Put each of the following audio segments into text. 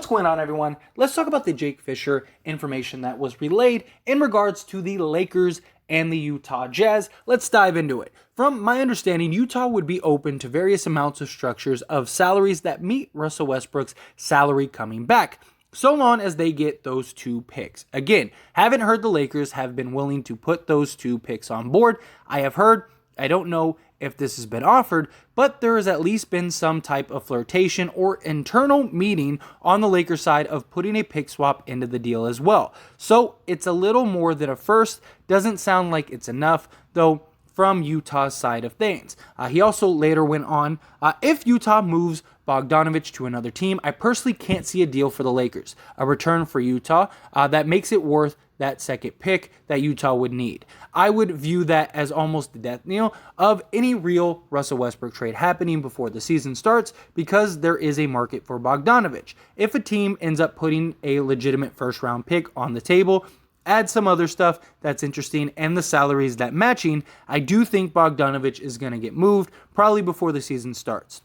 going on, everyone? Let's talk about the Jake Fisher information that was relayed in regards to the Lakers and the Utah Jazz. Let's dive into it. From my understanding, Utah would be open to various amounts of structures of salaries that meet Russell Westbrook's salary coming back, so long as they get those 2 picks. Again, haven't heard the Lakers have been willing to put those 2 picks on board. I have heard, I don't know if this has been offered, but there has at least been some type of flirtation or internal meeting on the Lakers side of putting a pick swap into the deal as well. So it's a little more than a first. Doesn't sound like it's enough, though, from Utah's side of things. He also later went on, if Utah moves Bogdanovich to another team, I personally can't see a deal for the Lakers, a return for Utah that makes it worth that second pick that Utah would need. I would view that as almost the death knell of any real Russell Westbrook trade happening before the season starts, because there is a market for Bogdanovich. If a team ends up putting a legitimate first round pick on the table, add some other stuff that's interesting, and the salaries that matching, I do think Bogdanovich is going to get moved probably before the season starts.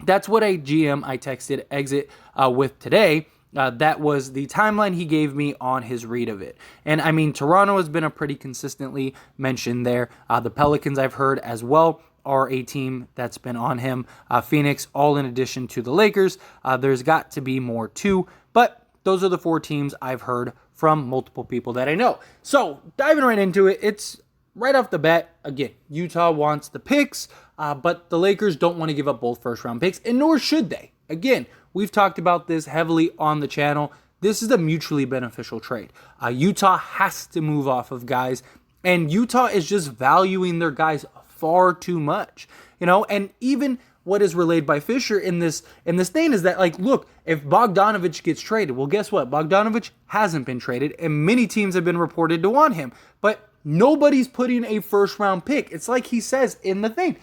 That's what a GM I texted exit with today. That was the timeline he gave me on his read of it. And I mean, Toronto has been a pretty consistently mentioned there. The Pelicans, I've heard as well, are a team that's been on him. Phoenix, all in addition to the Lakers. There's got to be more too, but those are the 4 teams I've heard from multiple people that I know. So diving right into it, it's right off the bat, again, Utah wants the picks, but the Lakers don't want to give up both first round picks, and nor should they. Again, we've talked about this heavily on the channel. This is a mutually beneficial trade. Utah has to move off of guys, and Utah is just valuing their guys far too much. And even what is relayed by Fisher in this thing is that, like, look, if Bogdanovich gets traded, well, guess what? Bogdanovich hasn't been traded, and many teams have been reported to want him, but nobody's putting a first round pick. It's like he says in the thing.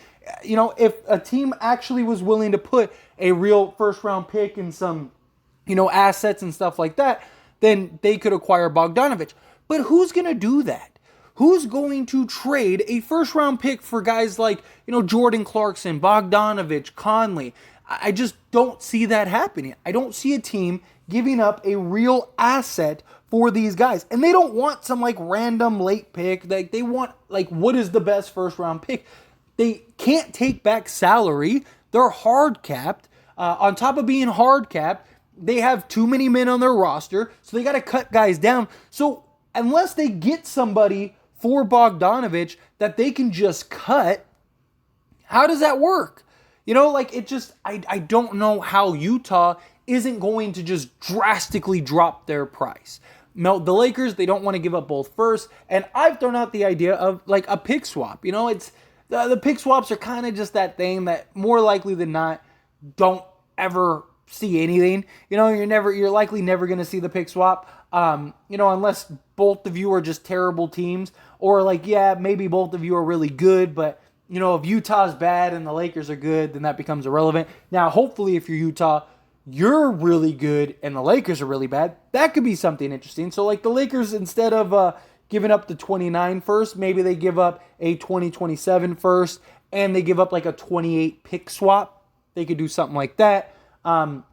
If a team actually was willing to put a real first round pick and some, assets and stuff like that, then they could acquire Bogdanovich. But who's going to do that? Who's going to trade a first round pick for guys like, Jordan Clarkson, Bogdanovich, Conley? I just don't see that happening. I don't see a team giving up a real asset for these guys. And they don't want some random late pick. They want what is the best first round pick? They can't take back salary. They're hard capped. On top of being hard capped, they have too many men on their roster, so they got to cut guys down. So unless they get somebody for Bogdanovich that they can just cut, how does that work? I don't know how Utah isn't going to just drastically drop their price. No, the Lakers, they don't want to give up both first, and I've thrown out the idea of a pick swap. It's the pick swaps are kind of just that thing that more likely than not don't ever see anything. You're likely never going to see the pick swap. Unless both of you are just terrible teams, or maybe both of you are really good, but if Utah's bad and the Lakers are good, then that becomes irrelevant. Now, hopefully if you're Utah, you're really good and the Lakers are really bad. That could be something interesting. So the Lakers, instead of giving up the 29 first, maybe they give up a 2027 first, and they give up a 28 pick swap. They could do something like that. However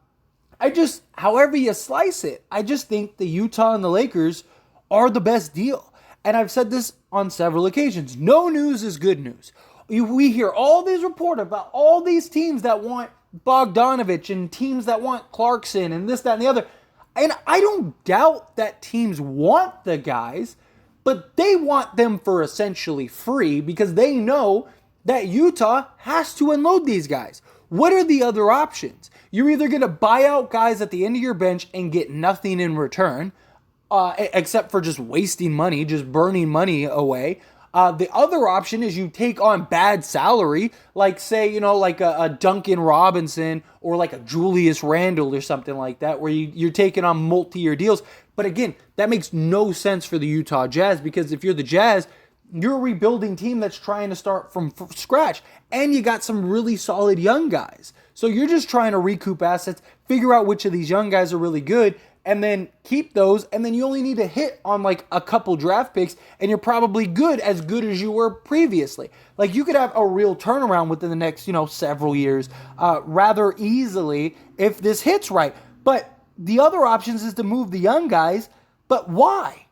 you slice it, I just think the Utah and the Lakers are the best deal. And I've said this on several occasions. No news is good news. We hear all these reports about all these teams that want Bogdanovich and teams that want Clarkson and this, that, and the other. And I don't doubt that teams want the guys, but they want them for essentially free because they know that Utah has to unload these guys. What are the other options? You're either going to buy out guys at the end of your bench and get nothing in return, except for just wasting money, just burning money away. The other option is you take on bad salary, say, a Duncan Robinson or a Julius Randle or something like that, where you're taking on multi-year deals. But again, that makes no sense for the Utah Jazz, because if you're the Jazz, you're a rebuilding team that's trying to start from scratch, and you got some really solid young guys. So you're just trying to recoup assets, figure out which of these young guys are really good, and then keep those, and then you only need to hit on a couple draft picks, and you're probably as good as you were previously. You could have a real turnaround within the next, several years, rather easily if this hits right. But the other options is to move the young guys, but why?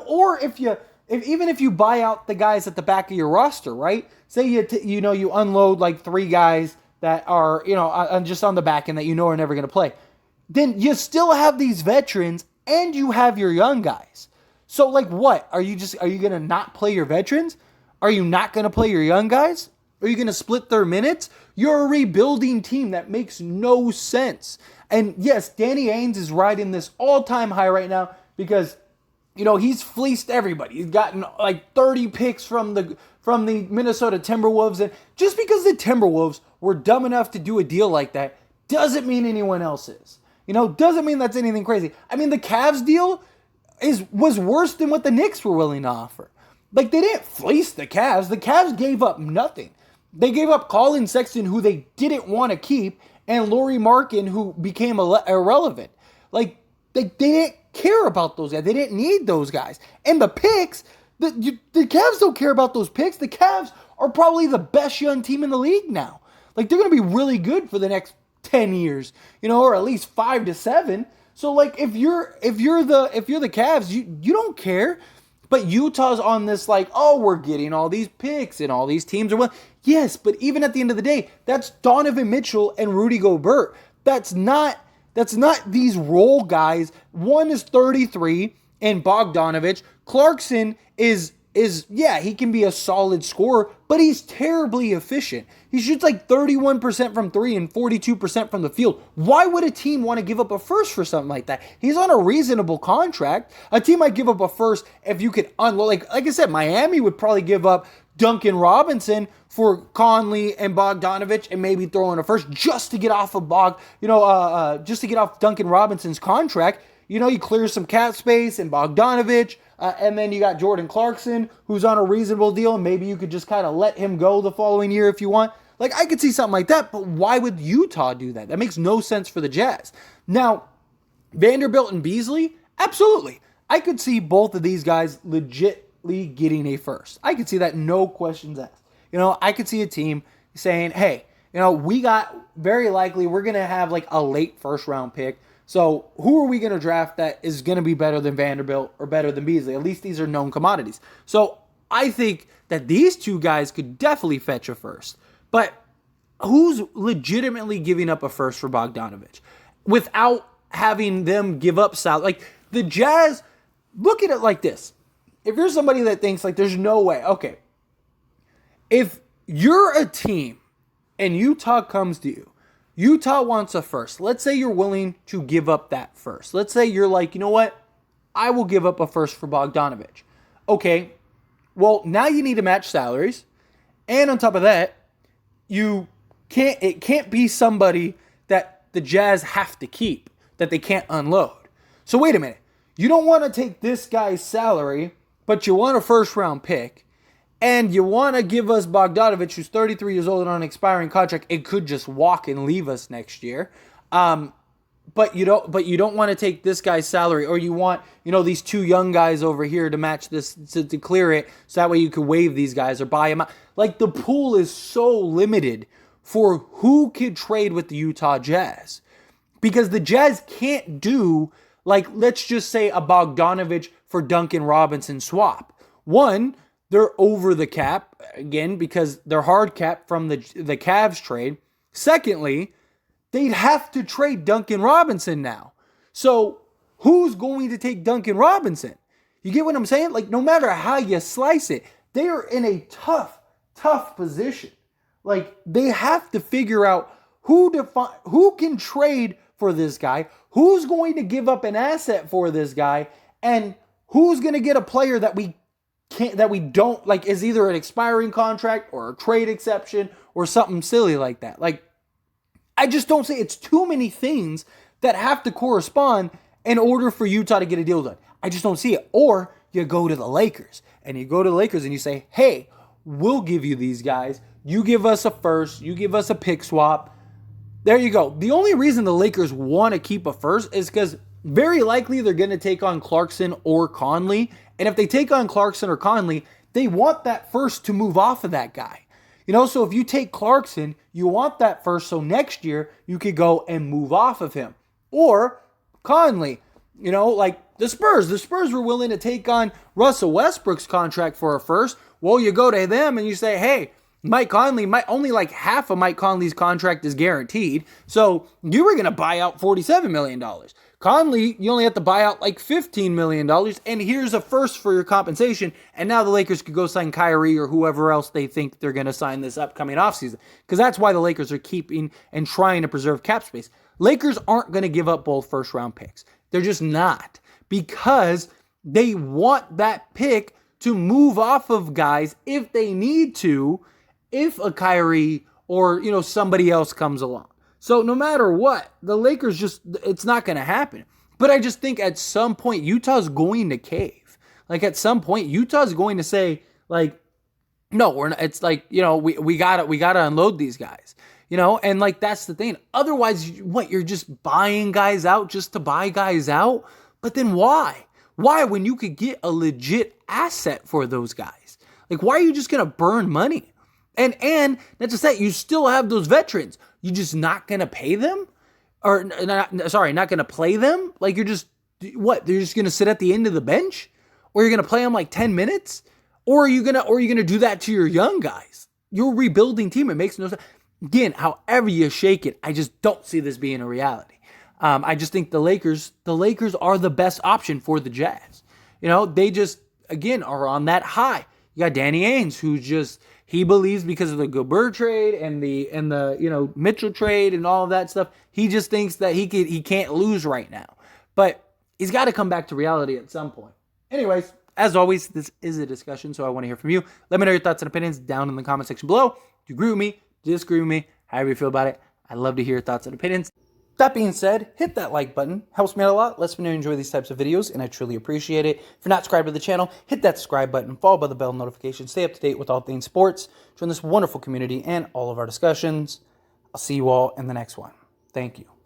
Or even if you buy out the guys at the back of your roster, right? Say you unload like 3 guys that are, just on the back end that are never going to play. Then you still have these veterans and you have your young guys. So like what? Are you going to not play your veterans? Are you not going to play your young guys? Are you going to split their minutes? You're a rebuilding team. That makes no sense. And yes, Danny Ainge is riding this all-time high right now because, he's fleeced everybody. He's gotten like 30 picks from the Minnesota Timberwolves. And just because the Timberwolves were dumb enough to do a deal like that doesn't mean anyone else is. Doesn't mean that's anything crazy. I mean, the Cavs deal was worse than what the Knicks were willing to offer. Like, they didn't fleece the Cavs. The Cavs gave up nothing. They gave up Colin Sexton, who they didn't want to keep, and Lauri Markkanen, who became irrelevant. Like, they didn't care about those guys. They didn't need those guys. And the picks, the Cavs don't care about those picks. The Cavs are probably the best young team in the league now. Like, they're going to be really good for the next 10 years, or at least 5 to 7. So, like, if you're the Cavs, you don't care. But Utah's on this like, oh, we're getting all these picks and all these teams are well. Yes, but even at the end of the day, that's Donovan Mitchell and Rudy Gobert. That's not these role guys. One is 33 and Bogdanovich. Clarkson is he can be a solid scorer, but he's terribly efficient. He shoots like 31% from 3 and 42% from the field. Why would a team want to give up a first for something like that? He's on a reasonable contract. A team might give up a first if you could unload. Like I said, Miami would probably give up Duncan Robinson for Conley and Bogdanovich and maybe throw in a first just to get off of just to get off Duncan Robinson's contract. You clear some cap space and Bogdanovich, and then you got Jordan Clarkson, who's on a reasonable deal, and maybe you could just kind of let him go the following year if you want. Like, I could see something like that, but why would Utah do that? That makes no sense for the Jazz. Now, Vanderbilt and Beasley, absolutely. I could see both of these guys legitly getting a first. I could see that, no questions asked. I could see a team saying, hey, we're going to have like a late first round pick. So who are we going to draft that is going to be better than Vanderbilt or better than Beasley? At least these are known commodities. So I think that these two guys could definitely fetch a first. But who's legitimately giving up a first for Bogdanovich without having them give up salary? Like the Jazz, look at it like this. If you're somebody that thinks like there's no way, okay. If you're a team and Utah comes to you, Utah wants a first. Let's say you're willing to give up that first. Let's say you're like, you know what? I will give up a first for Bogdanovich. Okay, well, now you need to match salaries. And on top of that, it can't be somebody that the Jazz have to keep, that they can't unload. So wait a minute. You don't want to take this guy's salary, but you want a first round pick. And you want to give us Bogdanovich, who's 33 years old and on an expiring contract, and could just walk and leave us next year. But you don't want to take this guy's salary, or you want, these two young guys over here to match this to clear it, so that way you can waive these guys or buy them out. Like the pool is so limited for who could trade with the Utah Jazz, because the Jazz can't do like, let's just say a Bogdanovich for Duncan Robinson swap. One, they're over the cap, again, because they're hard cap from the Cavs trade. Secondly, they'd have to trade Duncan Robinson now. So who's going to take Duncan Robinson? You get what I'm saying? Like, no matter how you slice it, they are in a tough position. Like, they have to figure out who can trade for this guy, who's going to give up an asset for this guy, and who's going to get a player that we don't like, is either an expiring contract or a trade exception or something silly like that. Like, I just don't see, it's too many things that have to correspond in order for Utah to get a deal done. I just don't see it. Or you go to the Lakers and you say, hey, we'll give you these guys. You give us a first, you give us a pick swap. There you go. The only reason the Lakers want to keep a first is because very likely they're going to take on Clarkson or Conley. And if they take on Clarkson or Conley, they want that first to move off of that guy. So if you take Clarkson, you want that first, so next year you could go and move off of him. Or Conley, like the Spurs. The Spurs were willing to take on Russell Westbrook's contract for a first. Well, you go to them and you say, hey, Mike Conley, only like half of Mike Conley's contract is guaranteed. So you were going to buy out $47 million. Conley, you only have to buy out like $15 million. And here's a first for your compensation. And now the Lakers could go sign Kyrie or whoever else they think they're going to sign this upcoming offseason. Because that's why the Lakers are keeping and trying to preserve cap space. Lakers aren't going to give up both first round picks. They're just not. Because they want that pick to move off of guys if they need to, if a Kyrie or, somebody else comes along. So no matter what, the Lakers it's not going to happen. But I just think at some point, Utah's going to cave. Like at some point, Utah's going to say, like, no, we're not. It's like, we gotta unload these guys, and like, that's the thing. Otherwise, what, you're just buying guys out just to buy guys out? But then why? Why, when you could get a legit asset for those guys? Like, why are you just going to burn money? And not just that, you still have those veterans. You just not going to pay them? Or, not going to play them? Like, they're just going to sit at the end of the bench? Or you're going to play them like 10 minutes? Or are you going to do that to your young guys? You're a rebuilding team. It makes no sense. Again, however you shake it, I just don't see this being a reality. I just think the Lakers are the best option for the Jazz. They just, again, are on that high. You got Danny Ainge, he believes because of the Gobert trade and the Mitchell trade and all of that stuff, he just thinks that he can't lose right now. But he's got to come back to reality at some point. Anyways, as always, this is a discussion, so I want to hear from you. Let me know your thoughts and opinions down in the comment section below. Do you agree with me? Disagree with me? However you feel about it. I'd love to hear your thoughts and opinions. That being said, hit that like button. Helps me out a lot. Lets me know you enjoy these types of videos, and I truly appreciate it. If you're not subscribed to the channel, hit that subscribe button, followed by the bell notification. Stay up to date with all things sports. Join this wonderful community and all of our discussions. I'll see you all in the next one. Thank you.